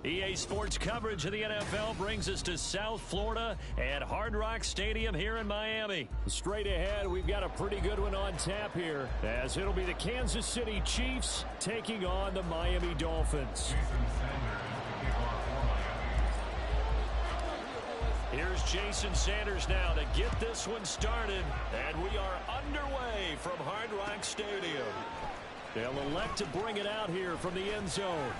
EA Sports coverage of the NFL brings us to South Florida at Hard Rock Stadium here in Miami. Straight ahead, we've got a pretty good one on tap here, as it'll be the Kansas City Chiefs taking on the Miami Dolphins. Here's Jason Sanders now to get this one started, and we are underway from Hard Rock Stadium. They'll elect to bring it out here from the end zone.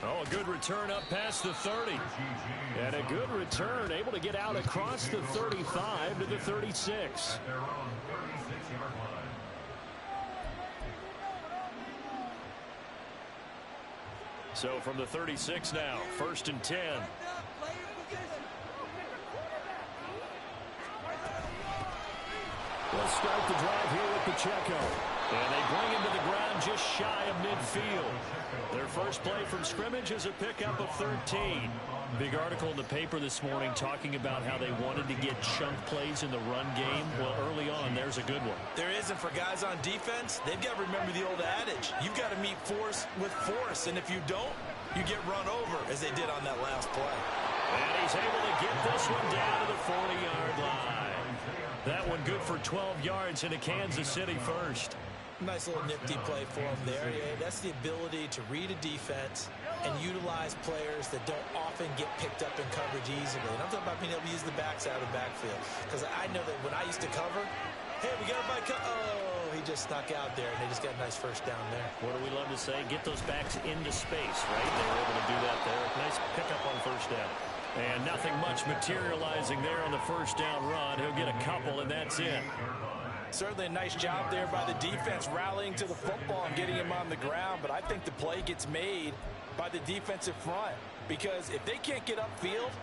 Oh, a good return up past the 30. And a good return, able to get out across the 35 to the 36. So from the 36 now, 1st and 10. They'll start the drive here with Pacheco. And they bring him to the ground just shy of midfield. Their first play from scrimmage is a pickup of 13. Big article in the paper this morning talking about how they wanted to get chunk plays in the run game. Well, early on, there's a good one. There isn't for guys on defense. They've got to remember the old adage. You've got to meet force with force, and if you don't, you get run over, as they did on that last play. And he's able to get this one down to the 40-yard line. That one good for 12 yards into Kansas City first. Nice little nifty play for him there. Yeah, that's the ability to read a defense and utilize players that don't often get picked up in coverage easily. And I'm talking about being able to use the backside of the backfield. Because I know that when I used to cover, hey, we got everybody oh, he just snuck out there, and they just got a nice first down there. What do we love to say? Get those backs into space, right? They were able to do that there. Nice pickup on first down. And nothing much materializing there on the first down run. He'll get a couple, and that's it. Certainly a nice job there by the defense rallying to the football and getting him on the ground. But I think the play gets made by the defensive front. Because if they can't get upfield,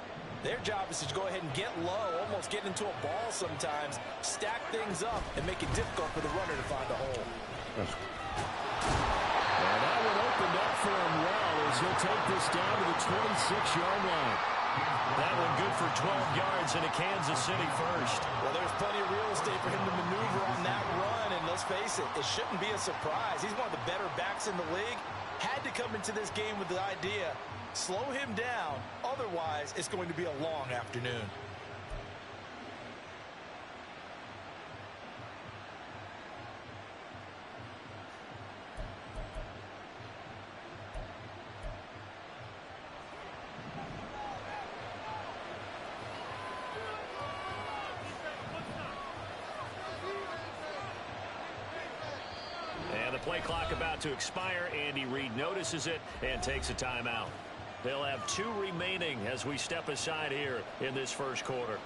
their job is to go ahead and get low, almost get into a ball sometimes, stack things up, and make it difficult for the runner to find a hole. And that one opened up for him well as he'll take this down to the 26-yard line. That one good for 12 yards into Kansas City first. Well, there's plenty of real estate for him to maneuver on that run, and let's face it, it shouldn't be a surprise. He's one of the better backs in the league. Had to come into this game with the idea, slow him down, otherwise it's going to be a long afternoon. Play clock about to expire. Andy Reid notices it and takes a timeout. They'll have 2 remaining as we step aside here in this first quarter.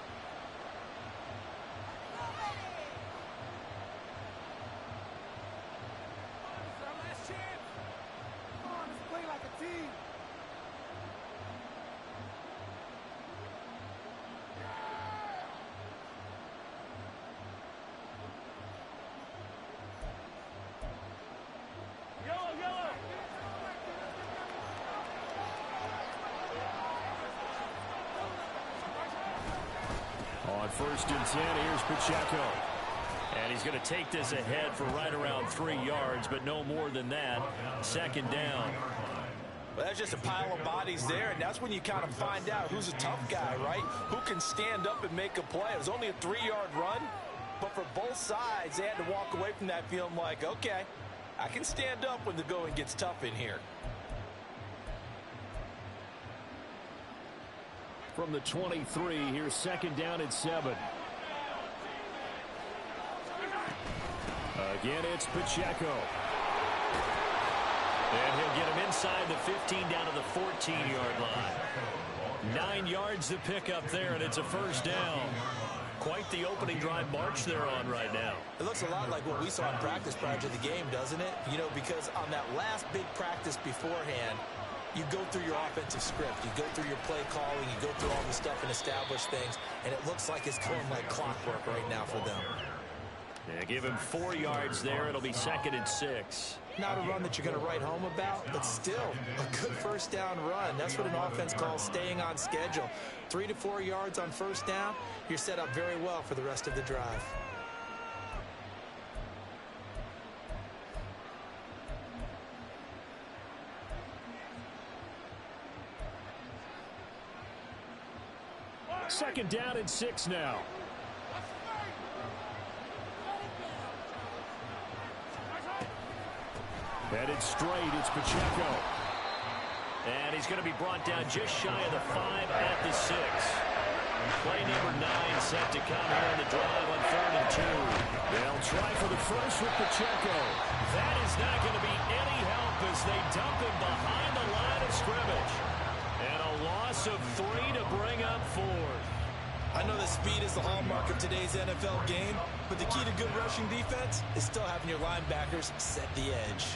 On 1st and 10, here's Pacheco. And he's going to take this ahead for right around 3 yards, but no more than that. 2nd down. Well, that's just a pile of bodies there, and that's when you kind of find out who's a tough guy, right? Who can stand up and make a play. It was only a 3-yard run, but for both sides, they had to walk away from that feeling like, okay, I can stand up when the going gets tough in here. From the 23, here's 2nd down and 7. Again, it's Pacheco. And he'll get him inside the 15 down to the 14-yard line. 9 yards to pick up there, and it's a first down. Quite the opening drive march they're on right now. It looks a lot like what we saw in practice prior to the game, doesn't it? You know, because on that last big practice beforehand, you go through your offensive script, you go through your play calling, you go through all the stuff and establish things, and it looks like it's going like clockwork right now for them. Yeah, give him 4 yards there. It'll be 2nd and 6. Not a run that you're going to write home about, but still a good first down run. That's what an offense calls staying on schedule. 3 to 4 yards on first down, you're set up very well for the rest of the drive. Second down and 6 now. Headed straight, it's Pacheco. And he's going to be brought down just shy of the 5 at the 6. Play number 9 set to come here on the drive on 3rd and 2. They'll try for the first with Pacheco. That is not going to be any help as they dump him behind the line of scrimmage. And a loss of 3 to bring up 4. I know that speed is the hallmark of today's NFL game, but the key to good rushing defense is still having your linebackers set the edge.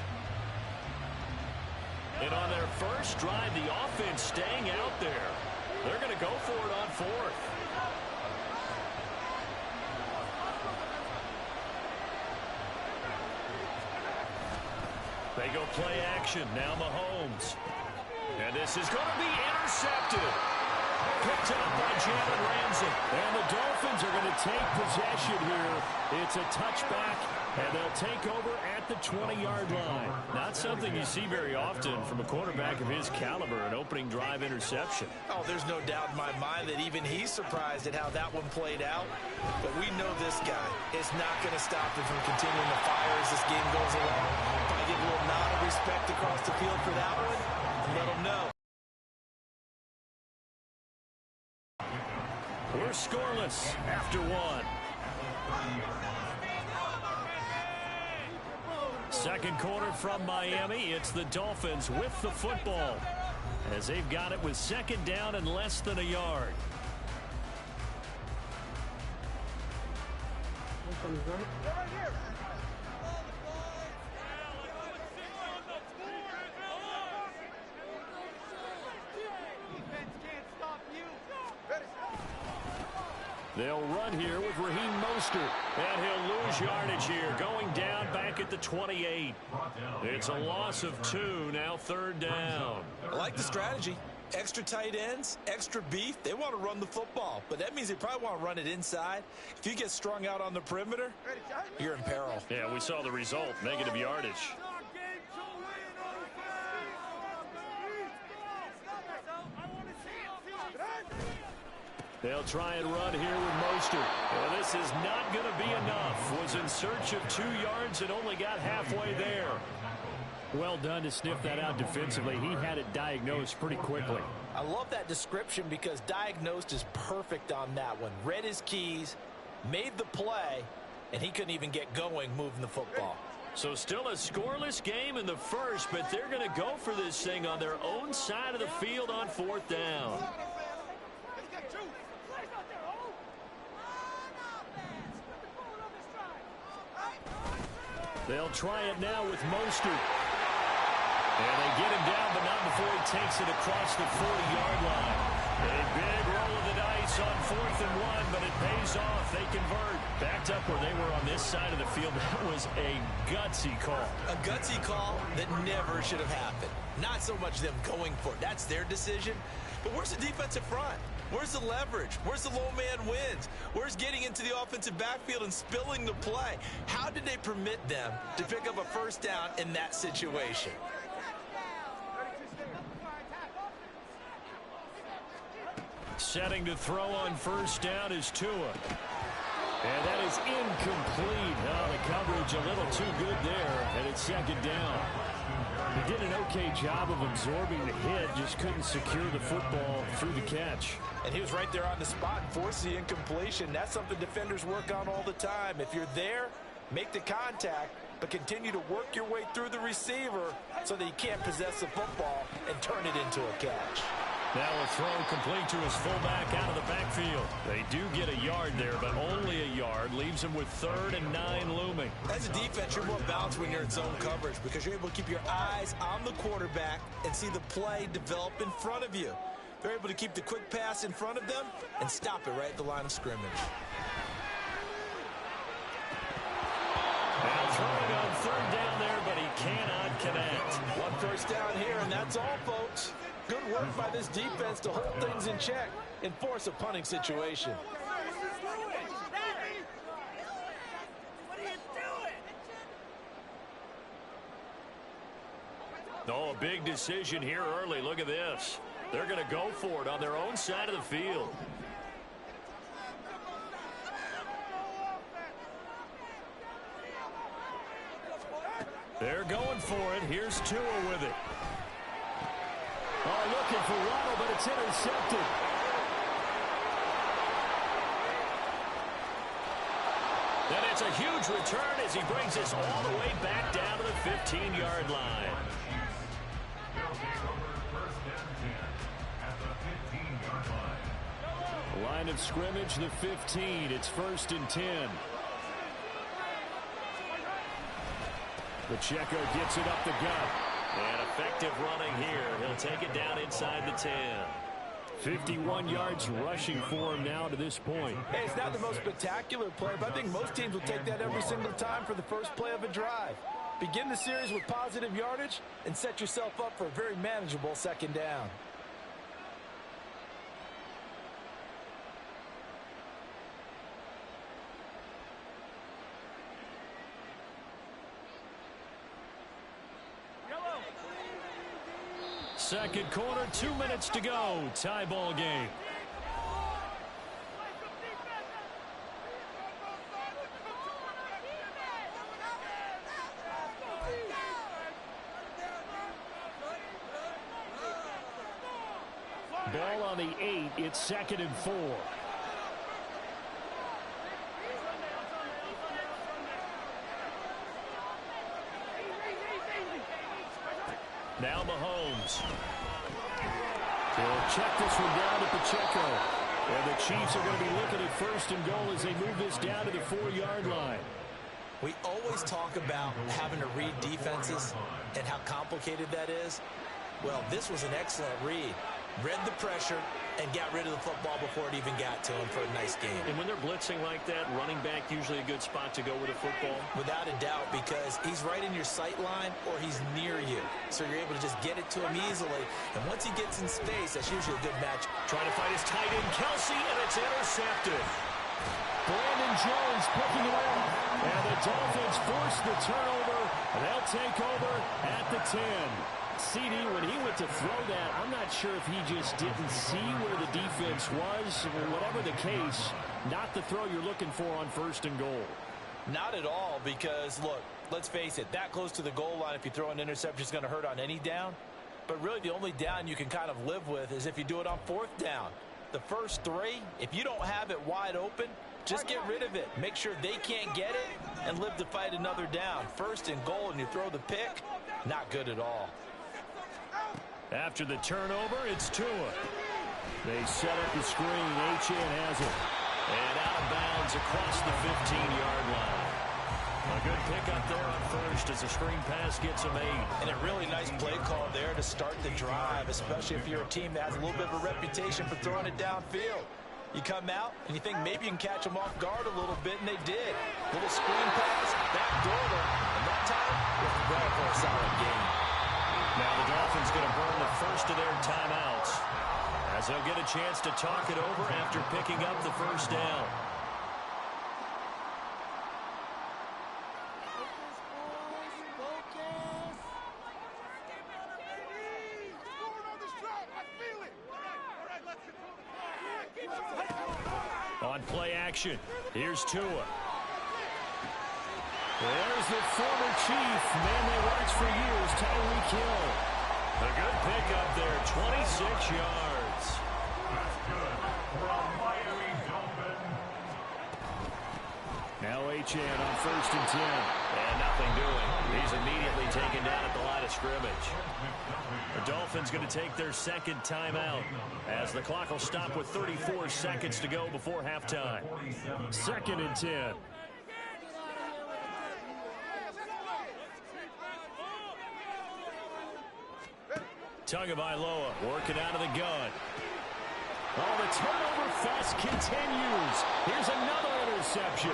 And on their first drive, the offense staying out there. They're going to go for it on 4th. They go play action. Now Mahomes. And this is going to be intercepted. Picked up by Jalen Ramsey. And the Dolphins are going to take possession here. It's a touchback, and they'll take over at the 20-yard line. Not something you see very often from a quarterback of his caliber, an opening drive interception. Oh, there's no doubt in my mind that even he's surprised at how that one played out. But we know this guy is not going to stop him from continuing to fire as this game goes along. If I give a little nod of respect across the field for that one, let him know. We're scoreless after 1. Second quarter from Miami. It's the Dolphins with the football as they've got it with 2nd down and less than a yard. They'll run here with Raheem Mostert, and he'll lose yardage here, going down back at the 28. It's a loss of 2, now 3rd down. I like the strategy. Extra tight ends, extra beef. They want to run the football, but that means they probably want to run it inside. If you get strung out on the perimeter, you're in peril. Yeah, we saw the result, negative yardage. They'll try and run here with Mostert. Well, this is not going to be enough. Was in search of 2 yards and only got halfway there. Well done to sniff that out defensively. He had it diagnosed pretty quickly. I love that description because diagnosed is perfect on that one. Read his keys, made the play, and he couldn't even get going moving the football. So still a scoreless game in the first, but they're going to go for this thing on their own side of the field on 4th down. They'll try it now with Mostert. And they get him down, but not before he takes it across the 40-yard line. A big roll of the dice on 4th and 1, but it pays off. They convert. Backed up where they were on this side of the field. That was a gutsy call. A gutsy call that never should have happened. Not so much them going for it. That's their decision. But where's the defensive front? Where's the leverage? Where's the low man wins? Where's getting into the offensive backfield and spilling the play? How did they permit them to pick up a 1st down in that situation? Setting to throw on 1st down is Tua. And that is incomplete. Oh, the coverage a little too good there, and it's 2nd down. He did an okay job of absorbing the hit, just couldn't secure the football through the catch. And he was right there on the spot and forced the incompletion. That's something defenders work on all the time. If you're there, make the contact, but continue to work your way through the receiver so that he can't possess the football and turn it into a catch. Now a throw complete to his fullback out of the backfield. They do get a yard there, but only a yard. Leaves him with 3rd and 9 looming. As a defense, you're more balanced when you're in zone coverage because you're able to keep your eyes on the quarterback and see the play develop in front of you. They're able to keep the quick pass in front of them and stop it right at the line of scrimmage. Now throwing on 3rd down there, but he cannot connect. 1 1st down here, and that's all, folks. Good work by this defense to hold things in check and force a punting situation. Oh, a big decision here early. Look at this. They're going to go for it on their own side of the field. They're going for it. Here's Tua with it. Oh, looking for Waddle, but it's intercepted. Then it's a huge return as he brings us all the way back down to the 15-yard line. Line of scrimmage, the 15. It's 1st and 10. Pacheco gets it up the gut. And effective running here. He'll take it down inside the 10. 51 yards rushing for him now to this point. Hey, it's not the most spectacular play, but I think most teams will take that every single time for the first play of a drive. Begin the series with positive yardage and set yourself up for a very manageable 2nd down. Second quarter, 2 minutes to go. Tie ball game. Ball on the 8. It's 2nd and 4. Now Mahomes. He'll check this one down to Pacheco. And the Chiefs are going to be looking at 1st and goal as they move this down to the 4-yard line. We always talk about having to read defenses and how complicated that is. Well, this was an excellent read. Read the pressure and got rid of the football before it even got to him for a nice game. And when they're blitzing like that, running back usually a good spot to go with a football? Without a doubt, because he's right in your sight line or he's near you. So you're able to just get it to him easily. And once he gets in space, that's usually a good match. Trying to fight his tight end, Kelsey, and it's intercepted. Brandon Jones picking it up. And the Dolphins force the turnover. And they'll take over at the 10. CD, when he went to throw that, I'm not sure if he just didn't see where the defense was. Whatever the case, not the throw you're looking for on 1st and goal. Not at all, because, look, let's face it, that close to the goal line, if you throw an interception, is going to hurt on any down. But really, the only down you can kind of live with is if you do it on 4th down. The first 3, if you don't have it wide open, just get rid of it. Make sure they can't get it and live to fight another down. 1st and goal, and you throw the pick, not good at all. After the turnover, it's Tua. They set up the screen. H.N. has it. And out of bounds across the 15-yard line. A good pickup there on 1st as the screen pass gets him 8. And a really nice play call there to start the drive, especially if you're a team that has a little bit of a reputation for throwing it downfield. You come out, and you think maybe you can catch them off guard a little bit, and they did. Little screen pass, backdoor them, and that time, was well for a solid game. Now the Dolphins going to burn the first of their timeouts as they'll get a chance to talk it over after picking up the 1st down. On play action, here's Tua. There's the former Chief, man they watched for years, Tyreek Hill. A good pickup there, 26 yards. Now H.N. on 1st and 10. And nothing doing. He's immediately taken down at the line of scrimmage. The Dolphins going to take their 2nd timeout as the clock will stop with 34 seconds to go before halftime. 2nd and 10. Tagovailoa working out of the gun. Oh, the turnover fest continues. Here's another interception.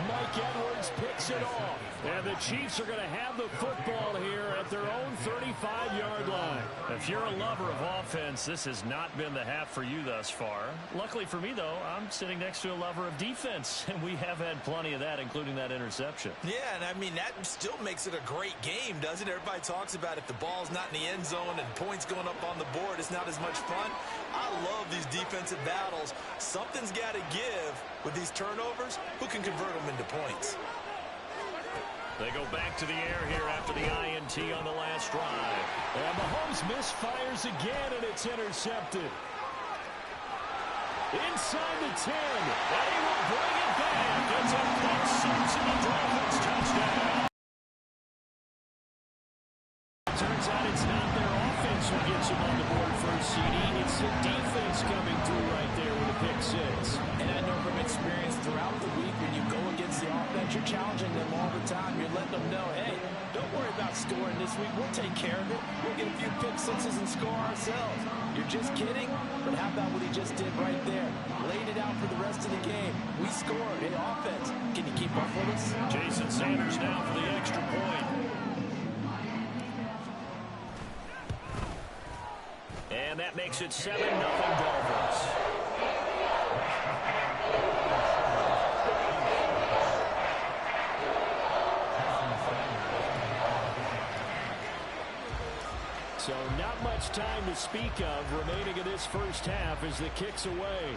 Mike Edwards picks it off. And the Chiefs are going to have the football here at their own 35-yard line. If you're a lover of offense, this has not been the half for you thus far. Luckily for me, though, I'm sitting next to a lover of defense, and we have had plenty of that, including that interception. Yeah, and I mean, that still makes it a great game, doesn't it? Everybody talks about if the ball's not in the end zone and points going up on the board, it's not as much fun. I love these defensive battles. Something's got to give with these turnovers. Who can convert them into points? They go back to the air here after the INT on the last drive. And Mahomes misfires again, and it's intercepted. Inside the 10, and he will bring it back. It's a pick six and a Dolphins touchdown. Turns out it's not their offense who gets them on the board first, CD. It's the defense coming through right there with a pick six. And I know from experience throughout the week, when you go against the offense, you're challenging them all the time. You're letting them know, hey, don't worry about scoring this week. We'll take care of it. We'll get a few pick sixes and score ourselves. You're just kidding? But how about what he just did right there? Laid it out for the rest of the game. We scored. Hey, offense, can you keep up with us? Jason Sanders now for the extra point. And that makes it 7-0 Dolphins. So not much time to speak of remaining in this first half as the kick's away.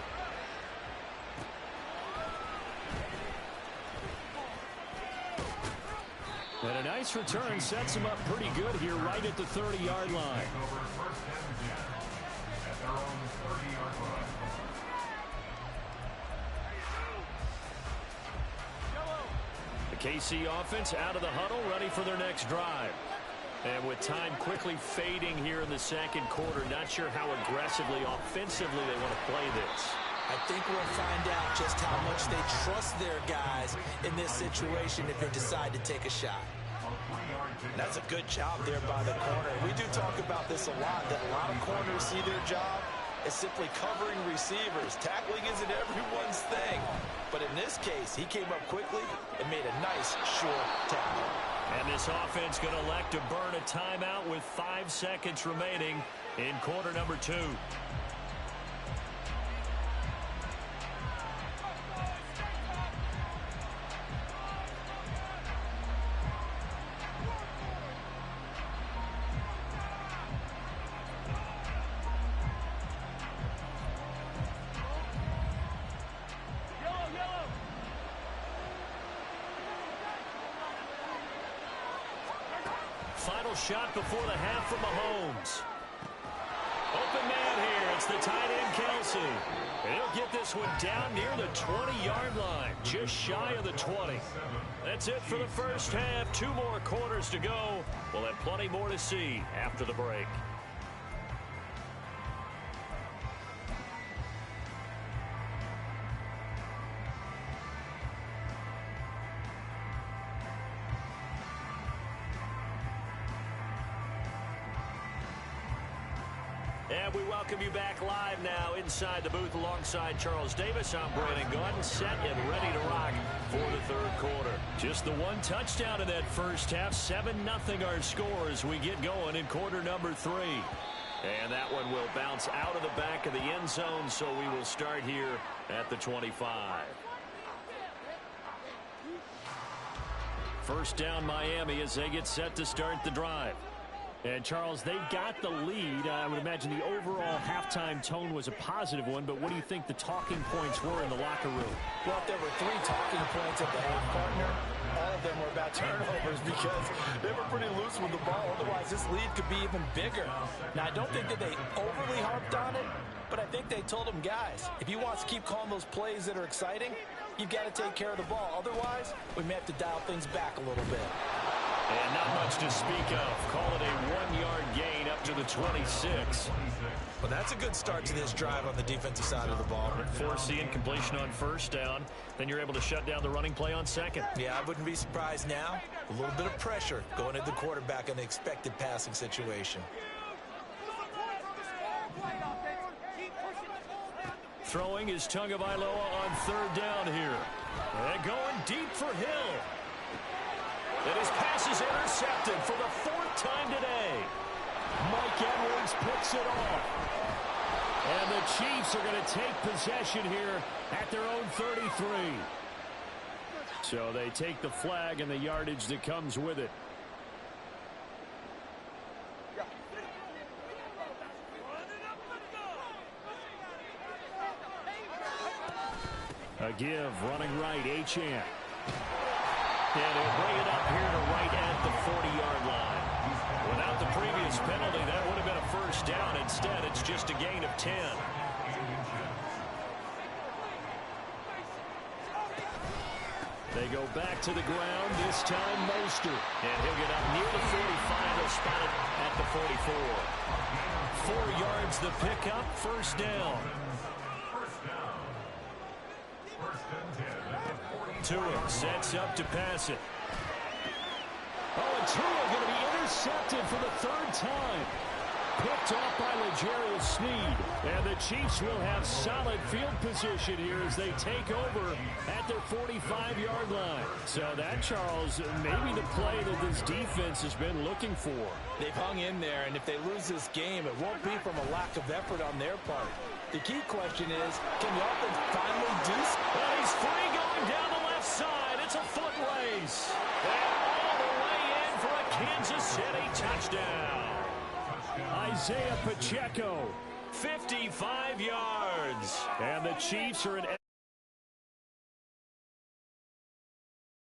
And a nice return sets him up pretty good here right at the 30-yard line. The KC offense out of the huddle, ready for their next drive. And with time quickly fading here in the second quarter, not sure how aggressively, offensively they want to play this. I think we'll find out just how much they trust their guys in this situation if they decide to take a shot. That's a good job there by the corner. We do talk about this a lot, that a lot of corners see their job as simply covering receivers. Tackling isn't everyone's thing. But in this case, he came up quickly and made a nice, short tackle. And this offense going to elect to burn a timeout with 5 seconds remaining in quarter number 2. Final shot before the half from Mahomes. Open man here. It's the tight end, Kelsey. And he'll get this one down near the 20-yard line, just shy of the 20. That's it for the first half. 2 more quarters to go. We'll have plenty more to see after the break. And we welcome you back live now inside the booth alongside Charles Davis. I'm Brandon Gordon, set and ready to rock for the third quarter. Just the one touchdown in that first half. 7-0 our score as we get going in quarter number 3. And that one will bounce out of the back of the end zone, so we will start here at the 25. First down Miami as they get set to start the drive. And, Charles, they've got the lead. I would imagine the overall halftime tone was a positive one, but what do you think the talking points were in the locker room? Well, if there were 3 talking points at the half, partner, all of them were about turnovers because they were pretty loose with the ball. Otherwise, this lead could be even bigger. Now, I don't think that they overly harped on it, but I think they told them, guys, if you want to keep calling those plays that are exciting, you've got to take care of the ball. Otherwise, we may have to dial things back a little bit. And not much to speak of. Call it a 1-yard gain up to the 26. Well, that's a good start to this drive on the defensive side of the ball. Force the incompletion on first down. Then you're able to shut down the running play on second. Yeah, I wouldn't be surprised now. A little bit of pressure going at the quarterback in the expected passing situation. Throwing is Tagovailoa on third down here. And going deep for Hill. And his pass is intercepted for the 4th time today. Mike Edwards picks it off. And the Chiefs are going to take possession here at their own 33. So they take the flag and the yardage that comes with it. A give, running right, Achane. And he'll bring it up here to right at the 40-yard line. Without the previous penalty, that would have been a first down. Instead, it's just a gain of 10. They go back to the ground, this time Mostert. And he'll get up near the 45. He'll spot it at the 44. 4 yards the pickup, first down. Tua sets up to pass it. Oh, and Tua going to be intercepted for the 3rd time. Picked off by L'Jarius Sneed. And the Chiefs will have solid field position here as they take over at their 45-yard line. So that, Charles, maybe the play that this defense has been looking for. They've hung in there, and if they lose this game, it won't be from a lack of effort on their part. The key question is, can the offense finally do something? Well, he's free going down the left side. It's a foot race. And all the way in for a Kansas City touchdown. Isaiah Pacheco, 55 yards. And the Chiefs are in